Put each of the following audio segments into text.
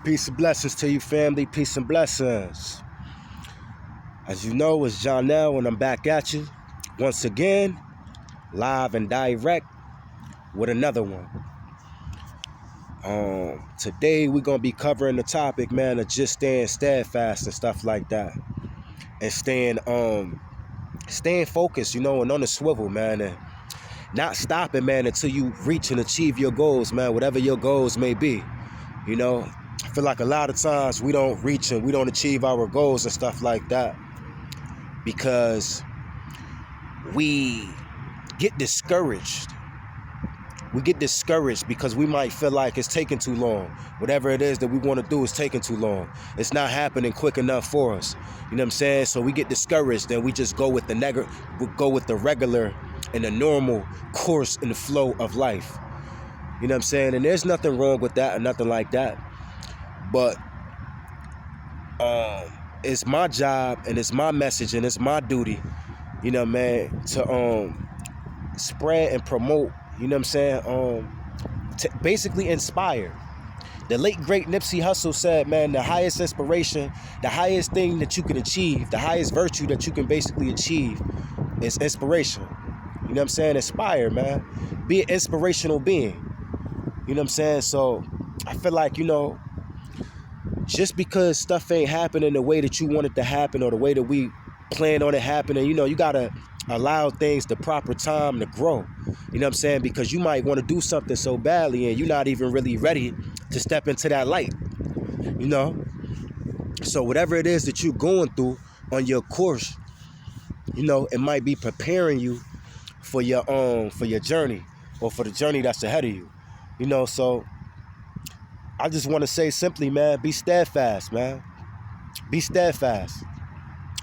Peace and blessings to you, family. Peace and blessings. As you know, it's Jonell, and I'm back at you once again, live and direct with another one. Today we're gonna be covering the topic, man, of just staying steadfast and stuff like that, and staying focused, and on the swivel, man, and not stopping, man, until you reach and achieve your goals, man, whatever your goals may be. I feel like a lot of times we don't reach and we don't achieve our goals and stuff like that because we get discouraged. We get discouraged because we might feel like it's taking too long. Whatever it is that we want to do is taking too long. It's not happening quick enough for us. You know what I'm saying? So we get discouraged and we just go with the regular and the normal course and the flow of life. You know what I'm saying? And there's nothing wrong with that or nothing like that. But it's my job and it's my message and it's my duty, man, to spread and promote, to basically inspire. The late great Nipsey Hussle said, man, the highest inspiration, the highest thing that you can achieve, the highest virtue that you can basically achieve is inspiration. You know what I'm saying? Inspire, man. Be an inspirational being. You know what I'm saying? So I feel like, just because stuff ain't happening the way that you want it to happen or the way that we plan on it happening, you got to allow things the proper time to grow. You know what I'm saying? Because you might want to do something so badly and you're not even really ready to step into that light, So whatever it is that you're going through on your course, it might be preparing you for your journey or for the journey that's ahead of you, so I just want to say simply, man, be steadfast, man. Be steadfast.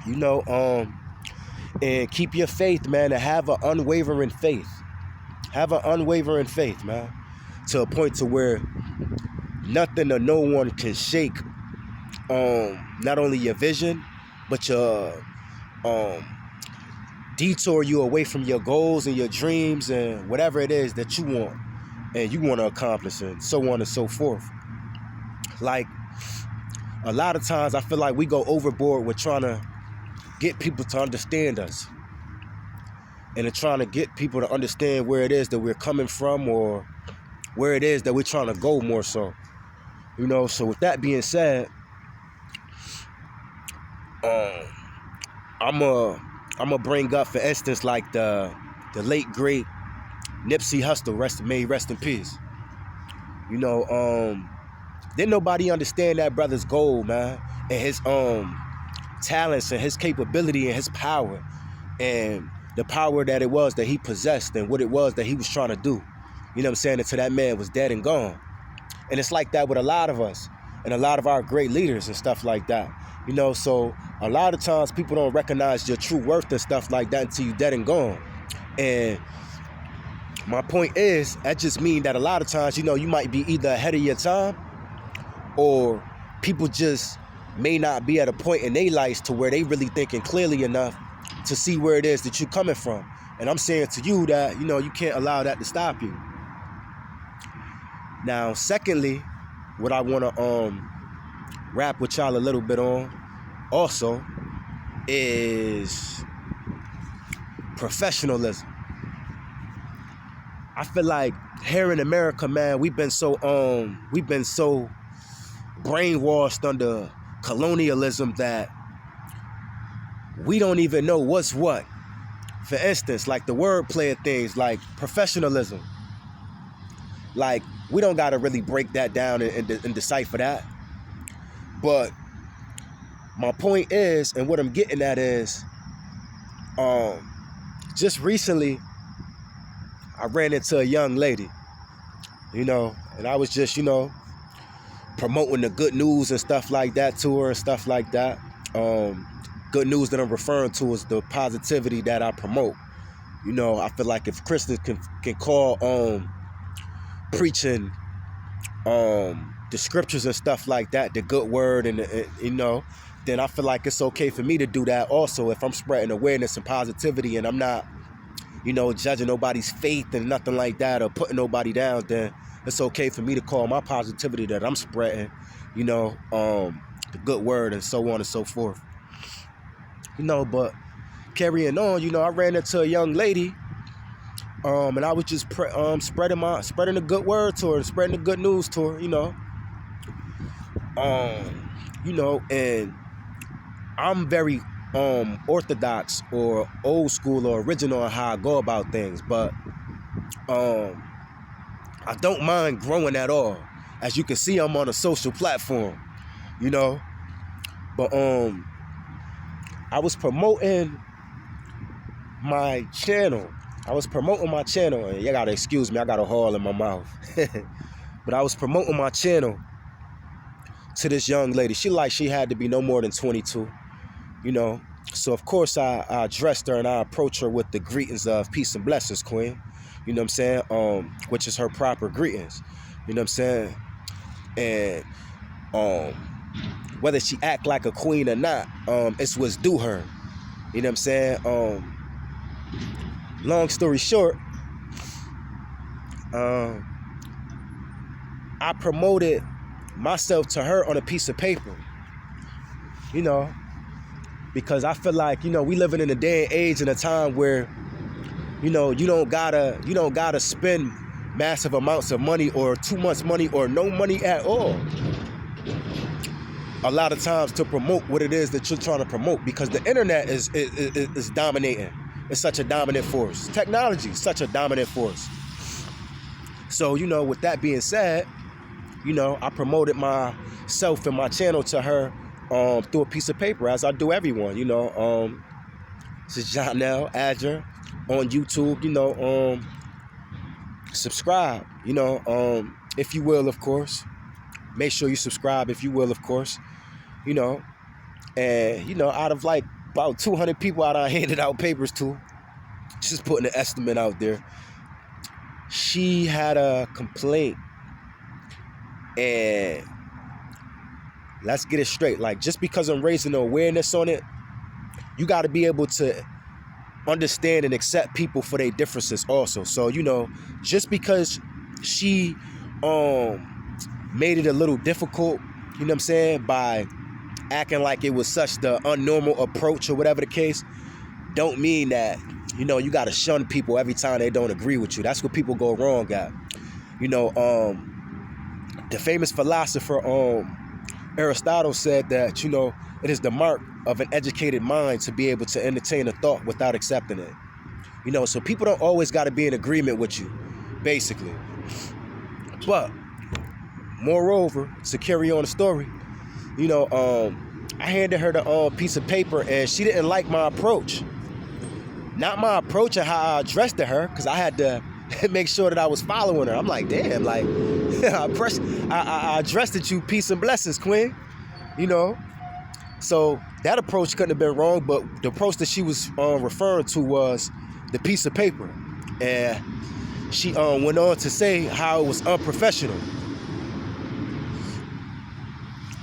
And keep your faith, man, and have an unwavering faith. Have an unwavering faith, man, to a point to where nothing or no one can shake not only your vision, but your detour you away from your goals and your dreams and whatever it is that you want and you want to accomplish and so on and so forth. Like, a lot of times I feel like we go overboard with trying to get people to understand us and in trying to get people to understand where it is that we're coming from or where it is that we're trying to go more so. So with that being said, I'm gonna bring up, for instance, like the late great Nipsey Hussle, may he rest in peace. Didn't nobody understand that brother's goal, man, and his talents and his capability and his power and the power that it was that he possessed and what it was that he was trying to do. You know what I'm saying? Until that man was dead and gone. And it's like that with a lot of us and a lot of our great leaders and stuff like that. So a lot of times people don't recognize your true worth and stuff like that until you're dead and gone. And my point is, that just means that a lot of times, you might be either ahead of your time or people just may not be at a point in their lives to where they really thinking clearly enough to see where it is that you're coming from. And I'm saying to you that, you can't allow that to stop you. Now, secondly, what I want to rap with y'all a little bit on also is professionalism. I feel like here in America, man, we've been so brainwashed under colonialism that we don't even know what's what. For instance, like the wordplay of things like professionalism. Like, we don't got to really break that down and decipher that. But my point is, and what I'm getting at is, just recently, I ran into a young lady, and I was just, promoting the good news and stuff like that to her and stuff like that. Good news that I'm referring to is the positivity that I promote. I feel like if Christians can call preaching the scriptures and stuff like that the good word, and then I feel like it's okay for me to do that also if I'm spreading awareness and positivity and I'm not, judging nobody's faith and nothing like that or putting nobody down. Then it's okay for me to call my positivity that I'm spreading, you know, the good word and so on and so forth. You know, but carrying on, you know, I ran into a young lady, and I was just spreading the good word to her, and spreading the good news to her, you know, and I'm very orthodox or old school or original in how I go about things, but I don't mind growing at all. As you can see, I'm on a social platform, you know, but I was promoting my channel. And you gotta excuse me, I got a hole in my mouth. But I was promoting my channel to this young lady. She had to be no more than 22, you know. So of course I addressed her and I approached her with the greetings of peace and blessings, Queen. You know what I'm saying? Which is her proper greetings. You know what I'm saying? And whether she act like a queen or not, it's what's due her. You know what I'm saying? Long story short, I promoted myself to her on a piece of paper, you know, because I feel like, you know, we living in a day and age and a time where, you know, you don't gotta spend massive amounts of money or too much money or no money at all a lot of times to promote what it is that you're trying to promote, because the internet is dominating. It's such a dominant force. Technology is such a dominant force. So, you know, with that being said, you know, I promoted myself and my channel to her through a piece of paper, as I do everyone, you know. This is Janelle Adger on YouTube, you know. Subscribe, you know, if you will, of course. Make sure you subscribe if you will, of course, you know. And, you know, out of like about 200 people I handed out papers to, just putting an estimate out there, she had a complaint. And let's get it straight. Like, just because I'm raising the awareness on it, you got to be able to understand and accept people for their differences also. So, you know, just because she made it a little difficult, you know what I'm saying, by acting like it was such the unnormal approach or whatever the case, don't mean that, you know, you got to shun people every time they don't agree with you. That's what people go wrong at. You know, the famous philosopher Aristotle said that, you know, it is the mark of an educated mind to be able to entertain a thought without accepting it. You know, so people don't always got to be in agreement with you, basically. But moreover, to carry on the story, you know, I handed her the piece of paper and she didn't like my approach. Not my approach and how I addressed to her, because I had to make sure that I was following her. I'm like, damn, like, I addressed it you, peace and blessings, Queen. You know, so that approach couldn't have been wrong, but the approach that she was referring to was the piece of paper. And she went on to say how it was unprofessional.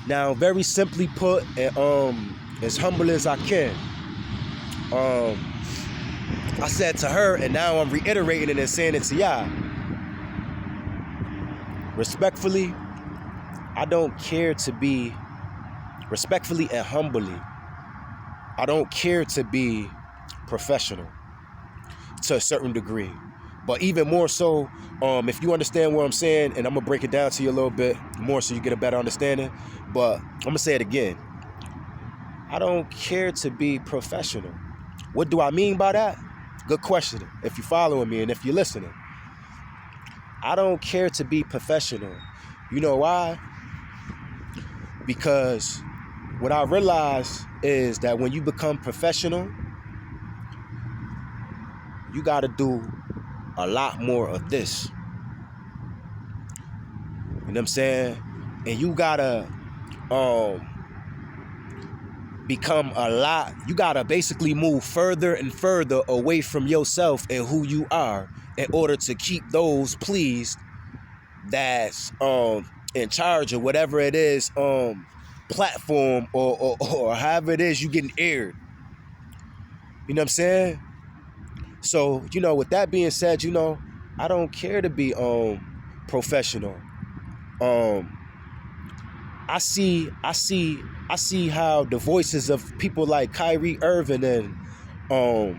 Now, very simply put, and as humble as I can, I said to her, and now I'm reiterating it and saying it to y'all, respectfully, I don't care to be, respectfully and humbly, I don't care to be professional to a certain degree. But even more so, if you understand what I'm saying, and I'm going to break it down to you a little bit more so you get a better understanding, but I'm going to say it again. I don't care to be professional. What do I mean by that? Good question, if you're following me and if you're listening. I don't care to be professional. You know why? Because what I realize is that when you become professional, you got to do a lot more of this. You know what I'm saying? And you got to become a lot, you got to basically move further and further away from yourself and who you are in order to keep those pleased that's in charge of whatever it is platform or however it is you getting aired. You know what I'm saying? So, you know, with that being said, you know, I don't care to be professional. Um, I see how the voices of people like Kyrie Irving and um,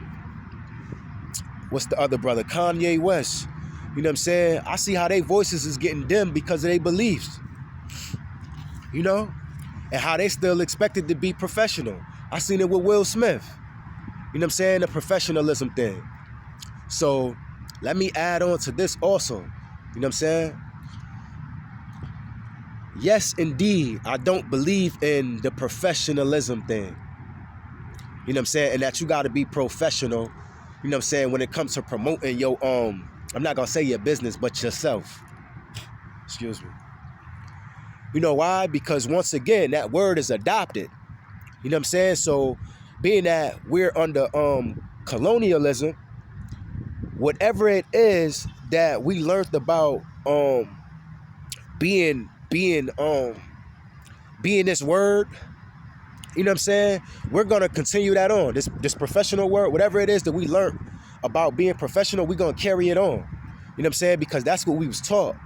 what's the other brother, Kanye West. You know what I'm saying? I see how their voices is getting dimmed because of their beliefs. You know, and how they still expected to be professional. I seen it with Will Smith. You know what I'm saying? The professionalism thing. So let me add on to this also. You know what I'm saying? Yes, indeed, I don't believe in the professionalism thing. You know what I'm saying? And that you got to be professional, you know what I'm saying, when it comes to promoting your, I'm not going to say your business, but yourself. Excuse me. You know why? Because once again, that word is adopted. You know what I'm saying? So being that we're under colonialism, whatever it is that we learned about being this word, you know what I'm saying? We're gonna continue that on. This professional word, whatever it is that we learned about being professional, we're gonna carry it on. You know what I'm saying? Because that's what we was taught.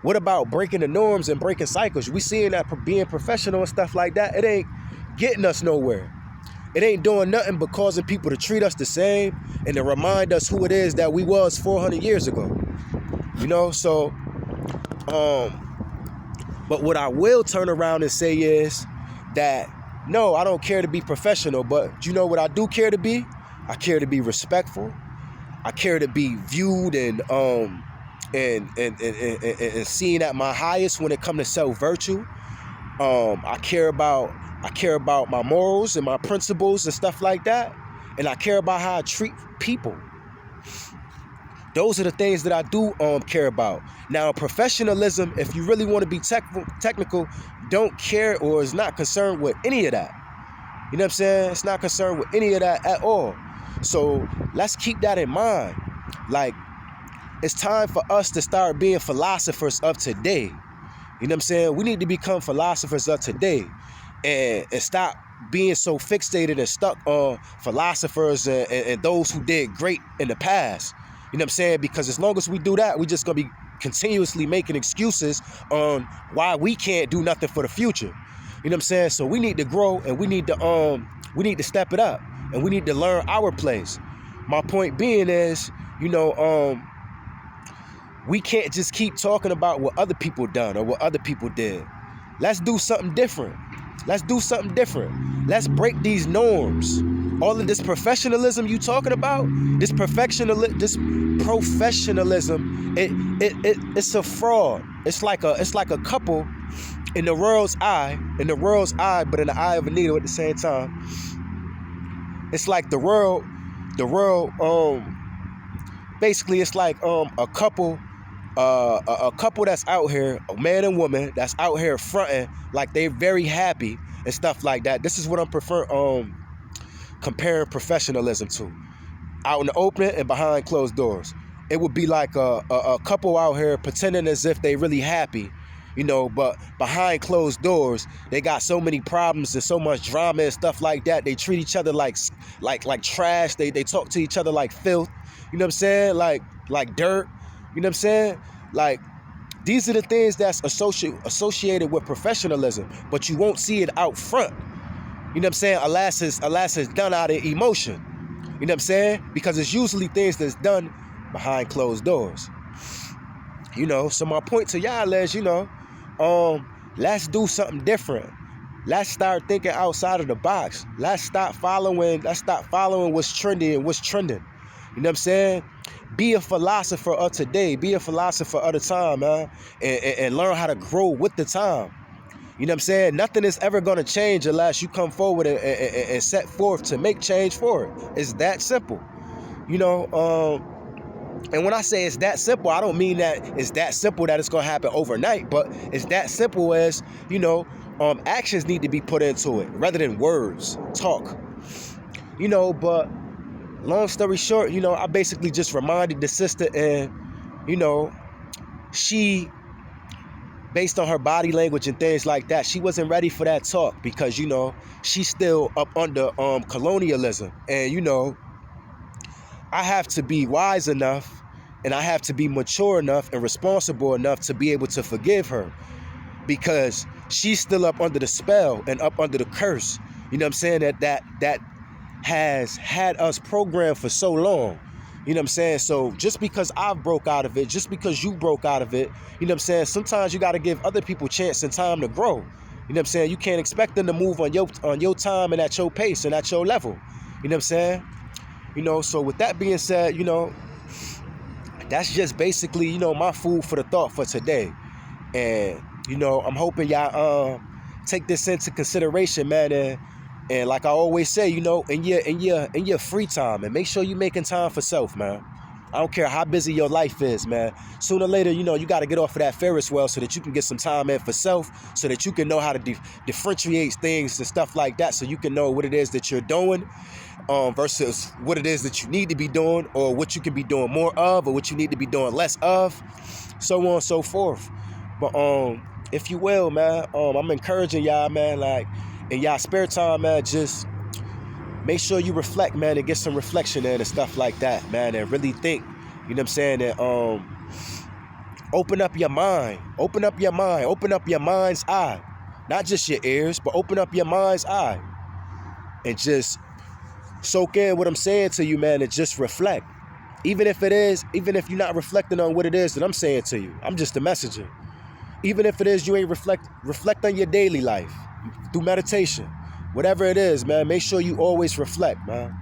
What about breaking the norms and breaking cycles? We seeing that being professional and stuff like that, it ain't getting us nowhere. It ain't doing nothing but causing people to treat us the same and to remind us who it is that we was 400 years ago. You know, so, but what I will turn around and say is that, no, I don't care to be professional, but you know what I do care to be? I care to be respectful. I care to be viewed and seen at my highest when it comes to self-virtue. I care about my morals and my principles and stuff like that. And I care about how I treat people. Those are the things that I do care about. Now, professionalism, if you really want to be technical, don't care or is not concerned with any of that. You know what I'm saying? It's not concerned with any of that at all. So let's keep that in mind. Like, it's time for us to start being philosophers of today. You know what I'm saying? We need to become philosophers of today and stop being so fixated and stuck on philosophers and those who did great in the past. You know what I'm saying? Because as long as we do that, we're just going to be continuously making excuses on why we can't do nothing for the future. You know what I'm saying? So we need to grow and we need to step it up and we need to learn our place. My point being is, you know, we can't just keep talking about what other people done or what other people did. Let's do something different. Let's do something different. Let's break these norms. All of this professionalism you talking about, this professionalism, it's a fraud. It's like a couple in the world's eye, but in the eye of a needle at the same time. It's like the world, basically it's like a couple that's out here, a man and woman that's out here fronting like they're very happy and stuff like that. This is what I'm comparing professionalism to. Out in the open and behind closed doors. It would be like a couple out here pretending as if they really happy, you know, but behind closed doors, they got so many problems and so much drama and stuff like that. They treat each other like trash. They talk to each other like filth. You know what I'm saying? Like dirt. You know what I'm saying? Like, these are the things that's associated with professionalism, but you won't see it out front. You know what I'm saying? Alas, it's done out of emotion. You know what I'm saying? Because it's usually things that's done behind closed doors. You know, so my point to y'all is, you know, let's do something different. Let's start thinking outside of the box. Let's stop following what's trendy and what's trending. You know what I'm saying? Be a philosopher of today. Be a philosopher of the time, man. And learn how to grow with the time. You know what I'm saying? Nothing is ever going to change unless you come forward and set forth to make change for it. It's that simple. You know, and when I say it's that simple, I don't mean that it's that simple that it's going to happen overnight, but it's that simple as, you know, actions need to be put into it rather than words, talk. You know, but long story short, you know, I basically just reminded the sister and, you know, she, based on her body language and things like that, she wasn't ready for that talk because, you know, she's still up under colonialism. And, you know, I have to be wise enough And I have to be mature enough and responsible enough to be able to forgive her, because she's still up under the spell and up under the curse. You know what I'm saying? That has had us programmed for so long. You know what I'm saying? So just because I broke out of it, just because you broke out of it, you know what I'm saying? Sometimes you got to give other people chance and time to grow. You know what I'm saying? You can't expect them to move on your time and at your pace and at your level. You know what I'm saying? You know, so with that being said, you know, that's just basically, you know, my food for the thought for today. And, you know, I'm hoping y'all take this into consideration, man. And like I always say, you know, in your free time, and make sure you're making time for self, man. I don't care how busy your life is, man. Sooner or later, you know, you got to get off of that Ferris wheel so that you can get some time in for self, so that you can know how to differentiate things and stuff like that, so you can know what it is that you're doing versus what it is that you need to be doing, or what you can be doing more of, or what you need to be doing less of, so on and so forth. But if you will, man, I'm encouraging y'all, man, like in y'all spare time, man, just make sure you reflect, man, and get some reflection in and stuff like that, man, and really think, you know what I'm saying, and open up your mind, open up your mind's eye, not just your ears, but open up your mind's eye, and just soak in what I'm saying to you, man, and just reflect. Even if you're not reflecting on what it is that I'm saying to you, I'm just a messenger. Even if it is you ain't reflect on your daily life through meditation, whatever it is, man, make sure you always reflect, man.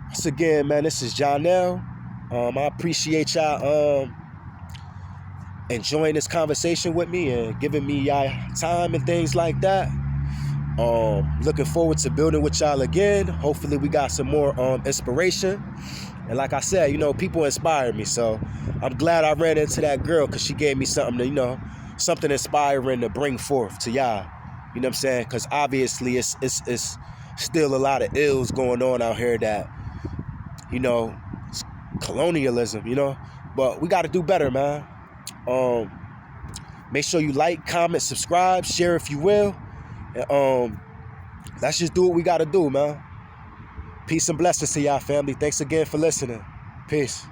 Once again, man, this is Jonell. I appreciate y'all enjoying this conversation with me and giving me y'all time and things like that. Looking forward to building with y'all again. Hopefully we got some more inspiration. And like I said, you know, people inspire me, so I'm glad I ran into that girl, because she gave me something to, you know, something inspiring to bring forth to y'all. You know what I'm saying? Because obviously it's still a lot of ills going on out here that, you know, it's colonialism, you know. But we got to do better, man. Make sure you like, comment, subscribe, share if you will. And, let's just do what we got to do, man. Peace and blessings to y'all, family. Thanks again for listening. Peace.